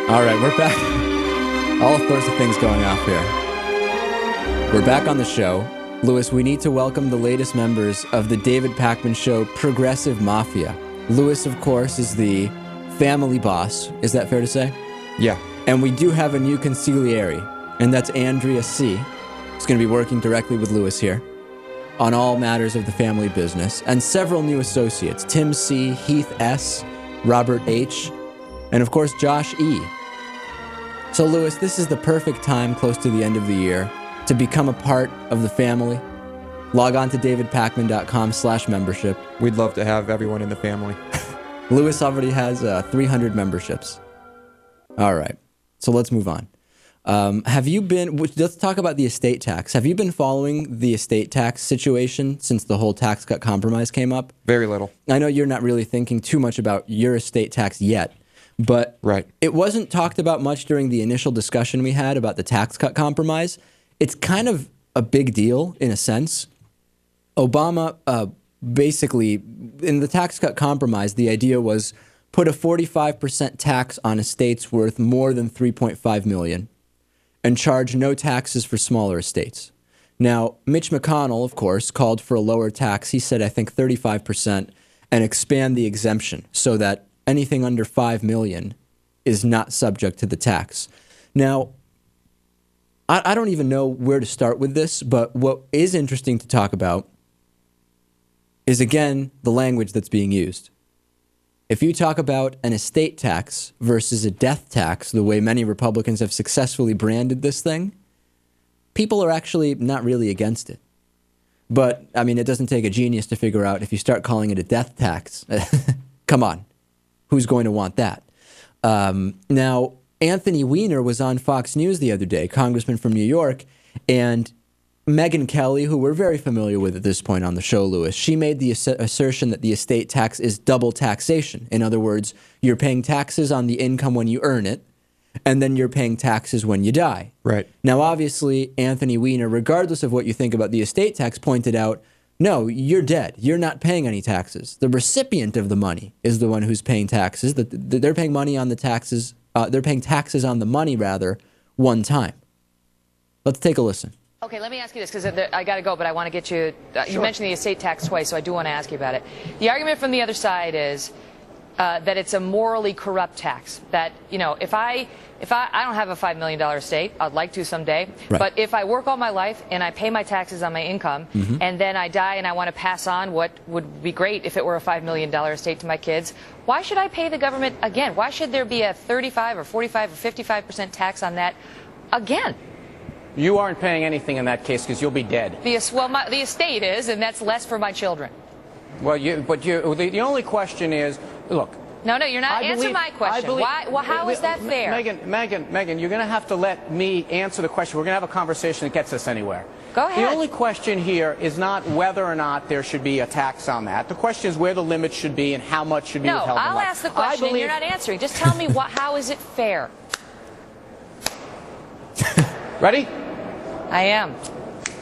All right, we're back. All sorts of things going off here. We're back on the show. Louis, we need to welcome the latest members of the David Pakman Show Progressive Mafia. Louis, of course, is the family boss. Is that fair to say? Yeah. And we do have a new consigliere, and that's Andrea C. Who's going to be working directly with Louis here on all matters of the family business, and several new associates, Tim C., Heath S., Robert H., and of course, Josh E. So, Louis, this is the perfect time close to the end of the year to become a part of the family. Log on to davidpakman.com/membership. We'd love to have everyone in the family. Louis already has 300 memberships. All right, so let's move on. Let's talk about the estate tax. Have you been following the estate tax situation since the whole tax cut compromise came up? Very little. I know you're not really thinking too much about your estate tax yet, but right. It wasn't talked about much during the initial discussion we had about the tax cut compromise. It's kind of a big deal in a sense. Obama basically, in the tax cut compromise, the idea was put a 45% tax on estates worth more than $3.5 million and charge no taxes for smaller estates. Now, Mitch McConnell, of course, called for a lower tax. He said, I think 35%, and expand the exemption so that anything under $5 million is not subject to the tax. Now, I don't even know where to start with this, but what is interesting to talk about is, again, the language that's being used. If you talk about an estate tax versus a death tax, the way many Republicans have successfully branded this thing, people are actually not really against it. But, I mean, it doesn't take a genius to figure out if you start calling it a death tax. Come on. Who's going to want that? Now, Anthony Wiener was on Fox News the other day, congressman from New York, and Megyn Kelly, who we're very familiar with at this point on the show, Louis, she made the assertion that the estate tax is double taxation. In other words, you're paying taxes on the income when you earn it, and then you're paying taxes when you die. Right. Now, obviously, Anthony Wiener, regardless of what you think about the estate tax, pointed out, no, you're dead. You're not paying any taxes. The recipient of the money is the one who's paying taxes. They're paying money on the taxes. They're paying taxes on the money, rather, one time. Let's take a listen. Okay, let me ask you this, because I got to go, but I want to get you. Sure. You mentioned the estate tax twice, so I do want to ask you about it. The argument from the other side is that it's a morally corrupt tax. That, you know, if I don't have a $5 million estate, I'd like to someday, right. But if I work all my life and I pay my taxes on my income, and then I die and I want to pass on what would be great if it were a $5 million estate to my kids, why should I pay the government again? Why should there be a 35 or 45 or 55% tax on that again? You aren't paying anything in that case because you'll be dead. The estate is, and that's less for my children. Well, the only question is, look. No, you're not answering my question. Why? Well, how is that fair? Megyn, you're going to have to let me answer the question. We're going to have a conversation that gets us anywhere. Go ahead. The only question here is not whether or not there should be a tax on that. The question is where the limit should be and how much should be withheld. No, I'll ask the question and you're not answering. Just tell me how is it fair? Ready? I am.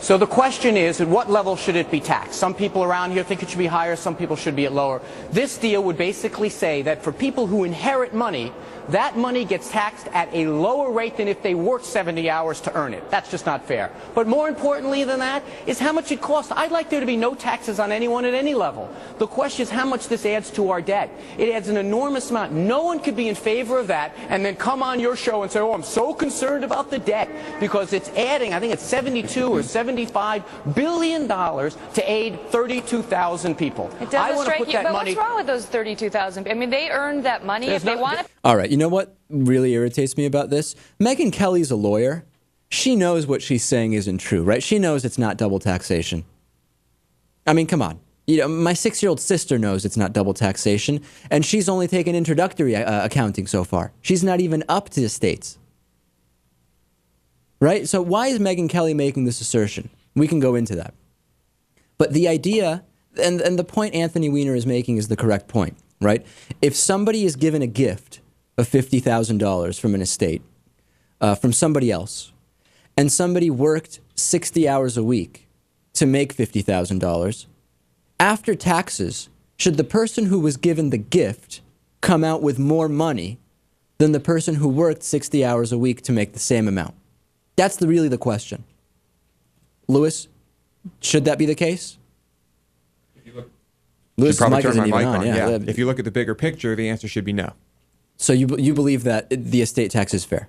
So the question is, at what level should it be taxed? Some people around here think it should be higher, some people should be at lower. This deal would basically say that for people who inherit money, that money gets taxed at a lower rate than if they worked 70 hours to earn it. That's just not fair. But more importantly than that is how much it costs. I'd like there to be no taxes on anyone at any level. The question is how much this adds to our debt. It adds an enormous amount. No one could be in favor of that and then come on your show and say, oh, I'm so concerned about the debt because it's adding, I think it's 72 or 75 billion dollars to aid 32,000 people. It doesn't strike you, but what's wrong with those 32,000? I mean, they earned that money if they want to. All right, you know what really irritates me about this? Megyn Kelly's a lawyer. She knows what she's saying isn't true, right? She knows it's not double taxation. I mean, come on. You know, my 6-year-old sister knows it's not double taxation, and she's only taken introductory accounting so far. She's not even up to estates. Right? So why is Megyn Kelly making this assertion? We can go into that. But the idea, and the point Anthony Wiener is making is the correct point, right? If somebody is given a gift of $50,000 from an estate, from somebody else, and somebody worked 60 hours a week to make $50,000, after taxes, should the person who was given the gift come out with more money than the person who worked 60 hours a week to make the same amount? That's really the question. Lewis, should that be the case? Lewis' Should probably mic turn isn't my even mic on. on. Yeah. Yeah. If you look at the bigger picture, the answer should be no. So you believe that the estate tax is fair?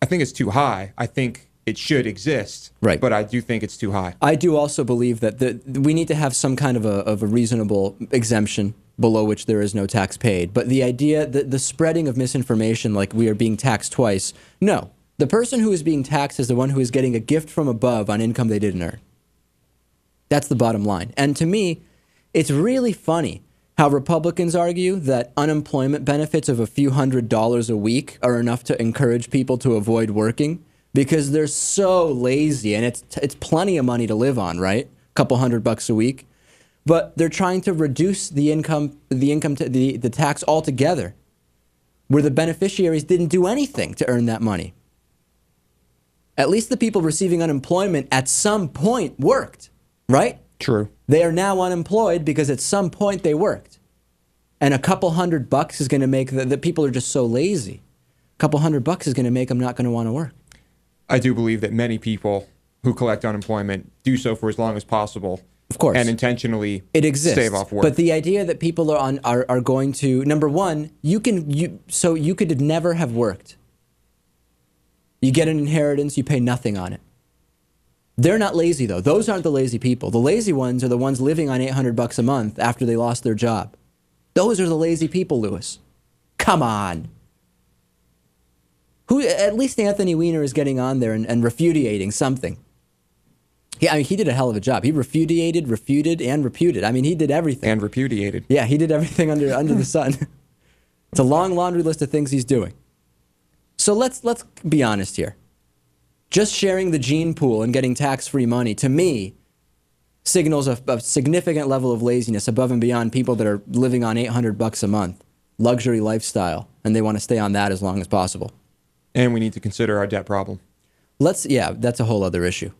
I think it's too high. I think it should exist. Right. But I do think it's too high. I do also believe that we need to have some kind of a reasonable exemption below which there is no tax paid. But the idea, the spreading of misinformation like we are being taxed twice, no. The person who is being taxed is the one who is getting a gift from above on income they didn't earn. That's the bottom line. And to me, it's really funny how Republicans argue that unemployment benefits of a few $100s a week are enough to encourage people to avoid working because they're so lazy, and it's plenty of money to live on, right? A couple $100 a week. But they're trying to reduce the tax altogether, where the beneficiaries didn't do anything to earn that money. At least the people receiving unemployment at some point worked, right? True. They are now unemployed because at some point they worked. And a couple $100 is going to make the people are just so lazy. A couple $100 is going to make them not going to want to work. I do believe that many people who collect unemployment do so for as long as possible. Of course. And intentionally It exists. stave off work. But the idea that people are going to, number one, you could never have worked. You get an inheritance, you pay nothing on it. They're not lazy, though. Those aren't the lazy people. The lazy ones are the ones living on $800 a month after they lost their job. Those are the lazy people, Lewis. Come on. At least Anthony Wiener is getting on there and refudiating something. He did a hell of a job. He refuted, and reputed. I mean, he did everything. And repudiated. Yeah, he did everything under the sun. It's a long laundry list of things he's doing. So let's be honest here. Just sharing the gene pool and getting tax-free money, to me, signals a significant level of laziness above and beyond people that are living on $800 a month, luxury lifestyle, and they want to stay on that as long as possible. And we need to consider our debt problem. That's a whole other issue.